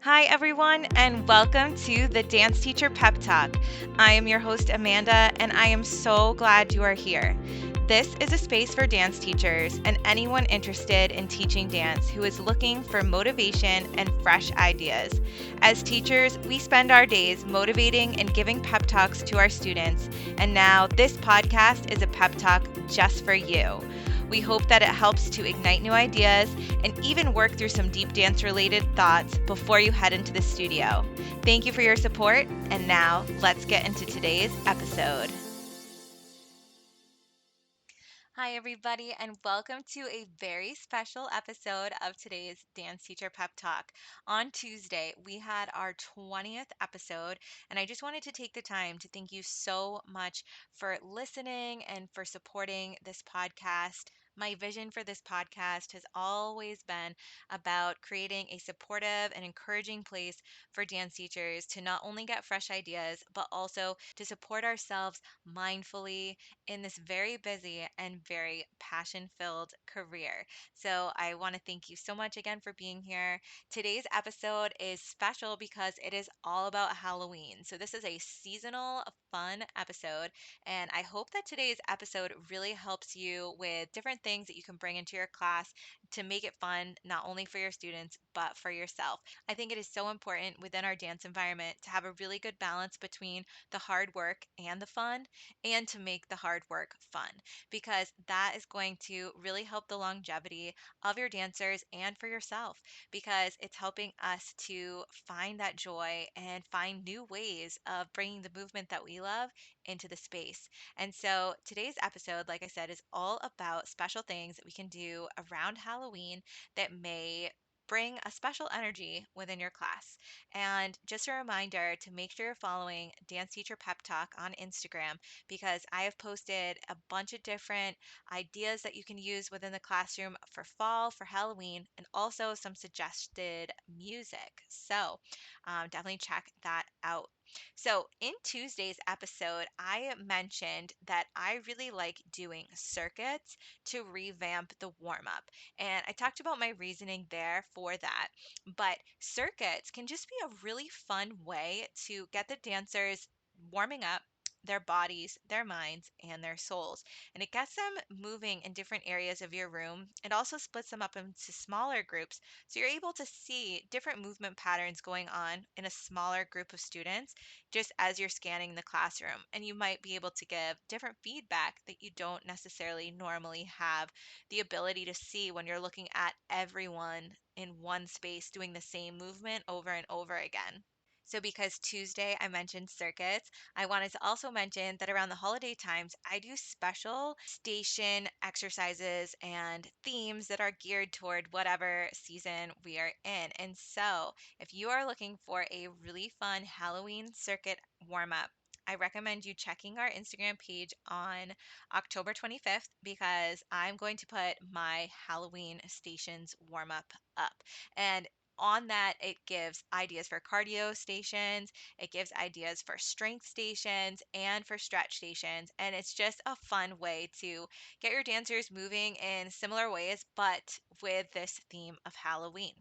Hi, everyone, and welcome to the Dance Teacher Pep Talk. I am your host, Amanda, and I am so glad you are here. This is a space for dance teachers and anyone interested in teaching dance who is looking for motivation and fresh ideas. As teachers, we spend our days motivating and giving pep talks to our students, and now this podcast is a pep talk just for you. We hope that it helps to ignite new ideas and even work through some deep dance related thoughts before you head into the studio. Thank you for your support, and now let's get into today's episode. Hi, everybody, and welcome to a very special episode of today's Dance Teacher Pep Talk. On Tuesday, we had our 20th episode, and I just wanted to take the time to thank you so much for listening and for supporting this podcast. My vision for this podcast has always been about creating a supportive and encouraging place for dance teachers to not only get fresh ideas, but also to support ourselves mindfully in this very busy and very passion filled career. So, I want to thank you so much again for being here. Today's episode is special because it is all about Halloween. So, this is a seasonal, fun episode, and I hope that today's episode really helps you with different things that you can bring into your class to make it fun, not only for your students, but for yourself. I think it is so important within our dance environment to have a really good balance between the hard work and the fun, and to make the hard work fun, because that is going to really help the longevity of your dancers and for yourself, because it's helping us to find that joy and find new ways of bringing the movement that we love into the space. And so today's episode, like I said, is all about special things that we can do around Halloween that may bring a special energy within your class. And just a reminder to make sure you're following Dance Teacher Pep Talk on Instagram, because I have posted a bunch of different ideas that you can use within the classroom for fall, for Halloween, and also some suggested music. So definitely check that out. So, in Tuesday's episode, I mentioned that I really like doing circuits to revamp the warm up. And I talked about my reasoning there for that. But circuits can just be a really fun way to get the dancers warming up their bodies, their minds, and their souls. And it gets them moving in different areas of your room. It also splits them up into smaller groups. So you're able to see different movement patterns going on in a smaller group of students just as you're scanning the classroom. And you might be able to give different feedback that you don't necessarily normally have the ability to see when you're looking at everyone in one space doing the same movement over and over again. So, because Tuesday I mentioned circuits, I wanted to also mention that around the holiday times, I do special station exercises and themes that are geared toward whatever season we are in. And so, if you are looking for a really fun Halloween circuit warm up, I recommend you checking our Instagram page on October 25th, because I'm going to put my Halloween stations warm up. And on that, it gives ideas for cardio stations, it gives ideas for strength stations and for stretch stations. And it's just a fun way to get your dancers moving in similar ways, but with this theme of Halloween.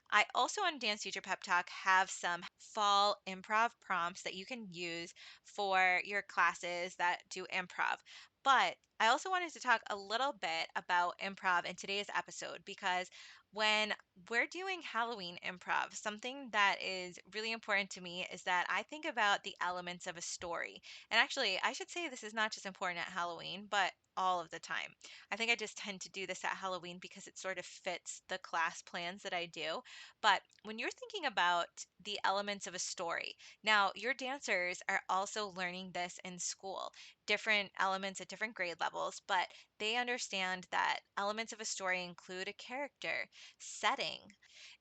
I also on Dance Teacher Pep Talk have some fall improv prompts that you can use for your classes that do improv. But I also wanted to talk a little bit about improv in today's episode, because when we're doing Halloween improv, something that is really important to me is that I think about the elements of a story. And actually, I should say this is not just important at Halloween, but all of the time. I think I just tend to do this at Halloween because it sort of fits the class plans that I do. But when you're thinking about the elements of a story, now your dancers are also learning this in school, different elements at different grade levels, but they understand that elements of a story include a character, setting,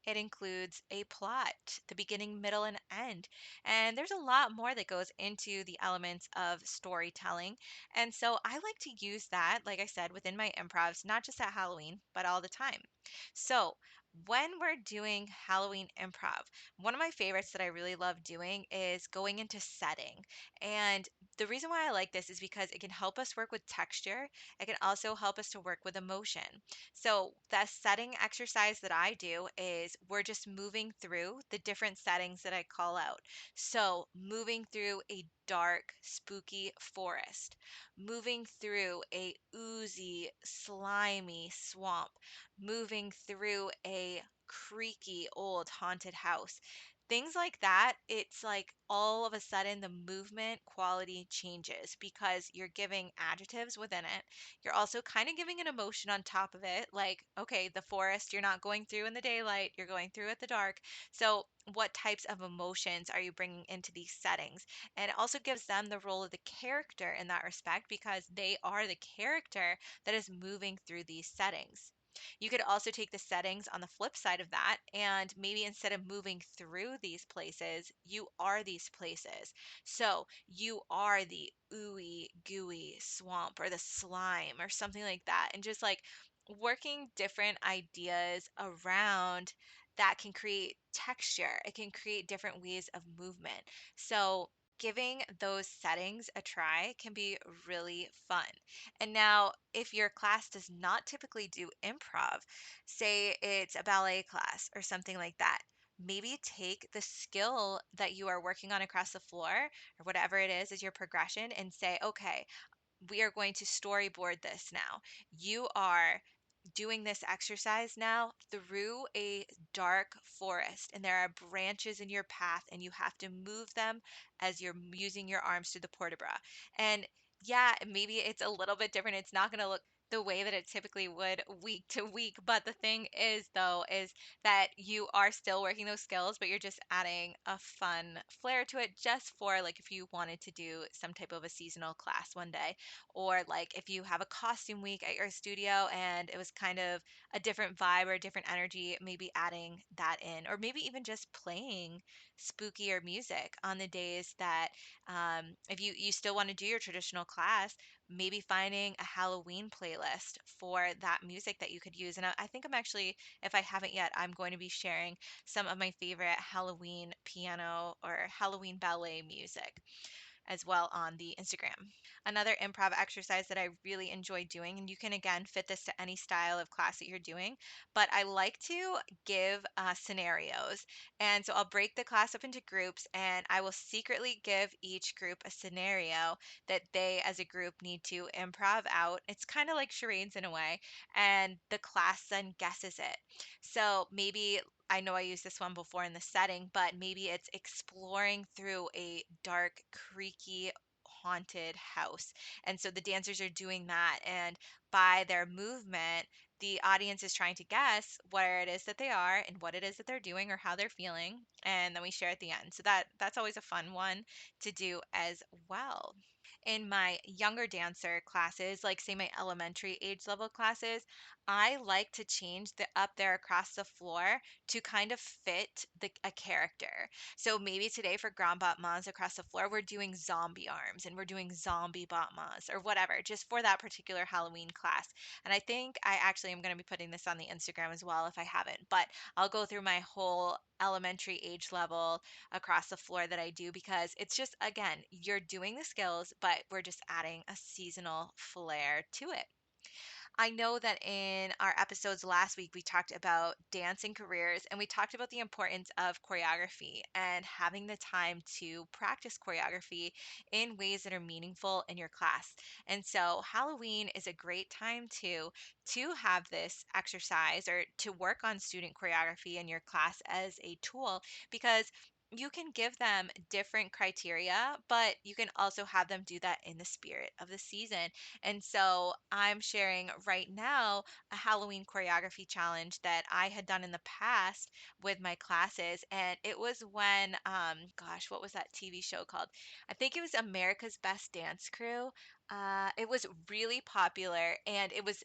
it includes a plot, the beginning, middle, and end. And there's a lot more that goes into the elements of storytelling. And so I like to use that, like I said, within my improvs, not just at Halloween, but all the time. So when we're doing Halloween improv, one of my favorites that I really love doing is going into setting. And the reason why I like this is because it can help us work with texture. It can also help us to work with emotion. So, the setting exercise that I do is we're just moving through the different settings that I call out. So, moving through a dark, spooky forest, moving through a oozy, slimy swamp, moving through a creaky old haunted house. Things like that, it's like all of a sudden the movement quality changes because you're giving adjectives within it. You're also kind of giving an emotion on top of it. Like, okay, the forest, you're not going through in the daylight, you're going through at the dark. So, what types of emotions are you bringing into these settings? And it also gives them the role of the character in that respect because they are the character that is moving through these settings. You could also take the settings on the flip side of that, and maybe instead of moving through these places, you are these places. So you are the ooey gooey swamp or the slime or something like that. And just like working different ideas around that can create texture, it can create different ways of movement. So giving those settings a try can be really fun. And now, if your class does not typically do improv, say it's a ballet class or something like that, maybe take the skill that you are working on across the floor or whatever it is as your progression and say, okay, we are going to storyboard this now. You are doing this exercise now through a dark forest, and there are branches in your path, and you have to move them as you're using your arms to the portebra. And yeah, maybe it's a little bit different. It's not going to look the way that it typically would week to week. But the thing is, though, is that you are still working those skills, but you're just adding a fun flair to it just for like if you wanted to do some type of a seasonal class one day, or like if you have a costume week at your studio and it was kind of a different vibe or a different energy, maybe adding that in, or maybe even just playing spookier music on the days that if you still want to do your traditional class, maybe finding a Halloween playlist for that music that you could use. And I think I'm actually, if I haven't yet, I'm going to be sharing some of my favorite Halloween piano or Halloween ballet music as well on the Instagram. Another improv exercise that I really enjoy doing, and you can again fit this to any style of class that you're doing, but I like to give scenarios. And so I'll break the class up into groups and I will secretly give each group a scenario that they as a group need to improv out. It's kind of like charades in a way, and the class then guesses it. So maybe I know I used this one before in the setting, but maybe it's exploring through a dark, creaky, haunted house. And so the dancers are doing that. And by their movement, the audience is trying to guess where it is that they are and what it is that they're doing or how they're feeling. And then we share at the end. So that's always a fun one to do as well. In my younger dancer classes, like say my elementary age level classes, I like to change the up there across the floor to kind of fit a character. So maybe today for Grand Battements across the floor, we're doing zombie arms and we're doing zombie Battements or whatever, just for that particular Halloween class. And I think I actually am going to be putting this on the Instagram as well if I haven't, but I'll go through my whole elementary age level across the floor that I do because it's just, again, you're doing the skills, but we're just adding a seasonal flair to it. I know that in our episodes last week, we talked about dancing careers and we talked about the importance of choreography and having the time to practice choreography in ways that are meaningful in your class. And so Halloween is a great time to have this exercise or to work on student choreography in your class as a tool because you can give them different criteria, but you can also have them do that in the spirit of the season. And so I'm sharing right now a Halloween choreography challenge that I had done in the past with my classes. And it was when, gosh, what was that TV show called? I think it was America's Best Dance Crew. It was really popular and it was,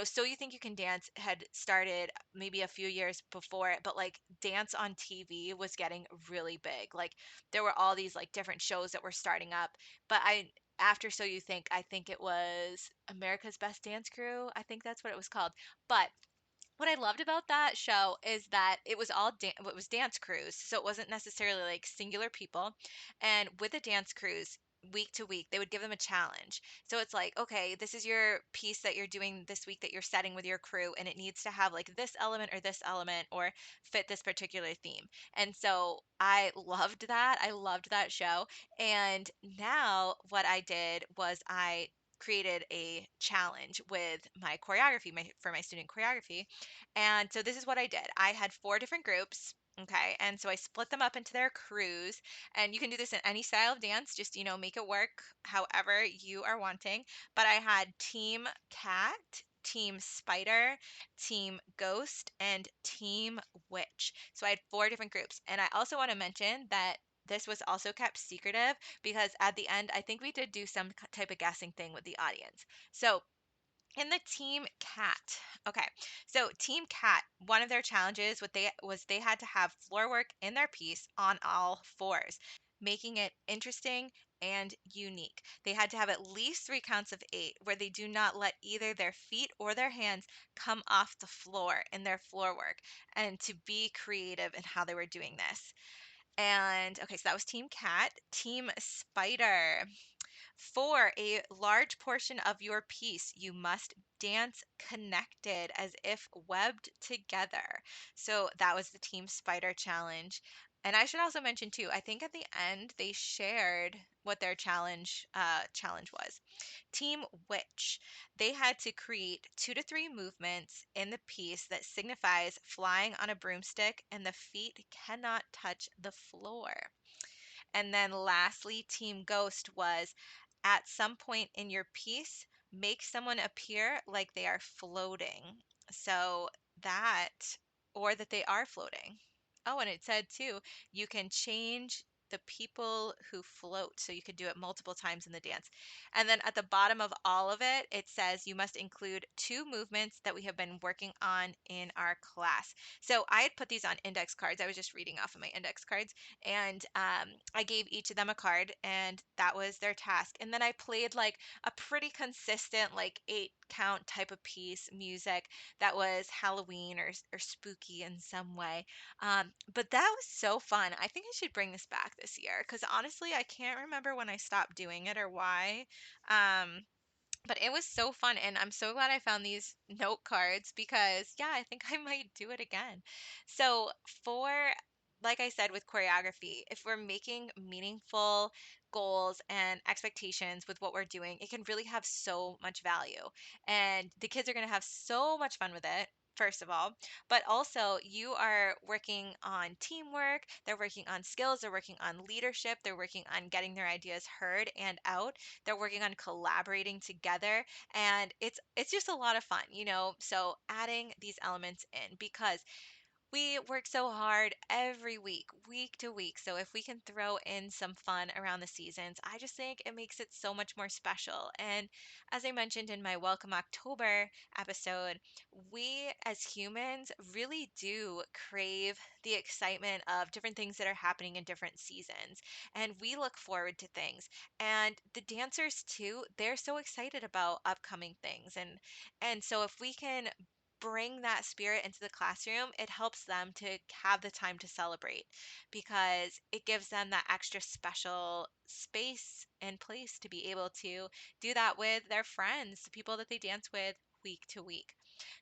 So You Think You Can Dance had started maybe a few years before it, but like dance on TV was getting really big. Like there were all these like different shows that were starting up, but after So You Think, I think it was America's Best Dance Crew. I think that's what it was called. But what I loved about that show is that it was it was dance crews. So it wasn't necessarily like singular people. And with the dance crews, week to week. They would give them a challenge. So it's like, okay, this is your piece that you're doing this week that you're setting with your crew, and it needs to have like this element or fit this particular theme. And so I loved that. I loved that show. And now what I did was I created a challenge with my choreography, for my student choreography. And so this is what I did. I had four different groups. Okay. And so I split them up into their crews, and you can do this in any style of dance, just, make it work however you are wanting. But I had team cat, team spider, team ghost, and team witch. So I had four different groups. And I also want to mention that this was also kept secretive because at the end, I think we did do some type of guessing thing with the audience. So in the team cat. Okay. So team cat, one of their challenges they had to have floor work in their piece on all fours, making it interesting and unique. They had to have at least three counts of eight where they do not let either their feet or their hands come off the floor in their floor work, and to be creative in how they were doing this. And okay, so that was team cat. Team spider. For a large portion of your piece, you must dance connected as if webbed together. So that was the Team Spider challenge. And I should also mention too, I think at the end they shared what their challenge was. Team Witch. They had to create 2 to 3 movements in the piece that signifies flying on a broomstick and the feet cannot touch the floor. And then lastly, Team Ghost was at some point in your piece, make someone appear like they are floating. So that, or that they are floating. Oh, and it said too, you can change the people who float. So you could do it multiple times in the dance. And then at the bottom of all of it, it says you must include 2 movements that we have been working on in our class. So I had put these on index cards. I was just reading off of my index cards, and I gave each of them a card, and that was their task. And then I played like a pretty consistent, like 8 count type of piece music that was Halloween or spooky in some way. But that was so fun. I think I should bring this back this year because honestly, I can't remember when I stopped doing it or why. Um, but it was so fun, and I'm so glad I found these note cards because, yeah, I think I might do it again. So, for like I said with choreography, if we're making meaningful goals and expectations with what we're doing, it can really have so much value. And the kids are going to have so much fun with it. First of all, but also you are working on teamwork, they're working on skills, they're working on leadership, they're working on getting their ideas heard and out, they're working on collaborating together, and it's just a lot of fun, so adding these elements in because we work so hard every week, week to week. So if we can throw in some fun around the seasons, I just think it makes it so much more special. And as I mentioned in my Welcome October episode, we as humans really do crave the excitement of different things that are happening in different seasons. And we look forward to things. And the dancers too, they're so excited about upcoming things. And so if we can bring that spirit into the classroom, it helps them to have the time to celebrate because it gives them that extra special space and place to be able to do that with their friends, the people that they dance with week to week.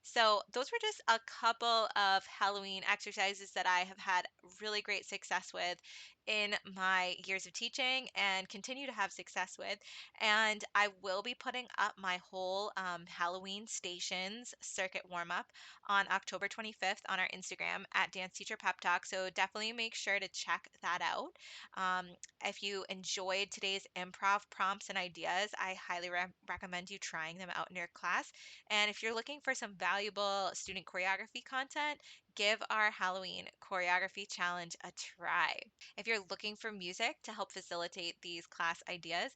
So, those were just a couple of Halloween exercises that I have had really great success with in my years of teaching and continue to have success with. And I will be putting up my whole Halloween stations circuit warm up on October 25th on our Instagram at Dance Teacher Pep Talk. So definitely make sure to check that out. Um, if you enjoyed today's improv prompts and ideas, I highly recommend you trying them out in your class. And if you're looking for some valuable student choreography content, give our Halloween choreography challenge a try. If you're looking for music to help facilitate these class ideas,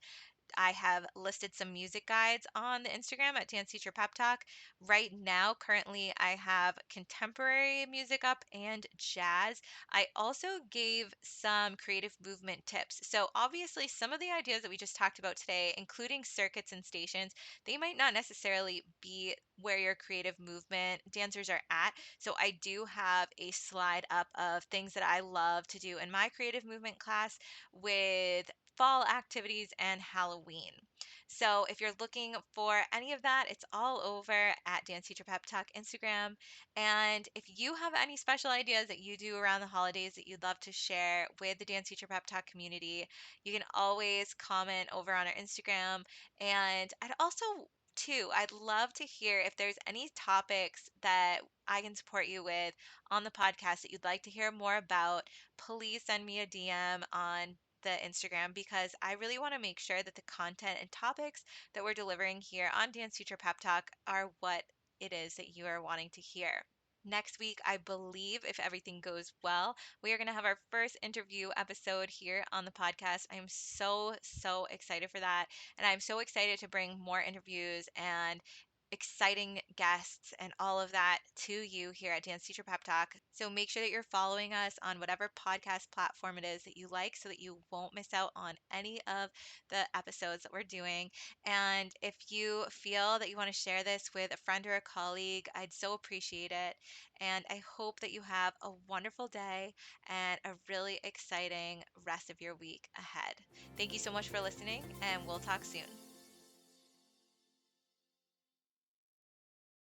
I have listed some music guides on the Instagram at Dance Teacher Pep Talk. Right now, currently, I have contemporary music up and jazz. I also gave some creative movement tips. So, obviously, some of the ideas that we just talked about today, including circuits and stations, they might not necessarily be where your creative movement dancers are at. So, I do have a slide up of things that I love to do in my creative movement class with fall activities, and Halloween. So if you're looking for any of that, it's all over at Dance Teacher Pep Talk Instagram. And if you have any special ideas that you do around the holidays that you'd love to share with the Dance Teacher Pep Talk community, you can always comment over on our Instagram. And I'd also too, I'd love to hear if there's any topics that I can support you with on the podcast that you'd like to hear more about. Please send me a DM on the Instagram because I really want to make sure that the content and topics that we're delivering here on Dance Teacher Pep Talk are what it is that you are wanting to hear. Next week, I believe, if everything goes well, we are going to have our first interview episode here on the podcast. I am so, so excited for that. And I'm so excited to bring more interviews and exciting guests and all of that to you here at Dance Teacher Pep Talk. So make sure that you're following us on whatever podcast platform it is that you like so that you won't miss out on any of the episodes that we're doing. And if you feel that you want to share this with a friend or a colleague, I'd so appreciate it. And I hope that you have a wonderful day and a really exciting rest of your week ahead. Thank you so much for listening, and we'll talk soon.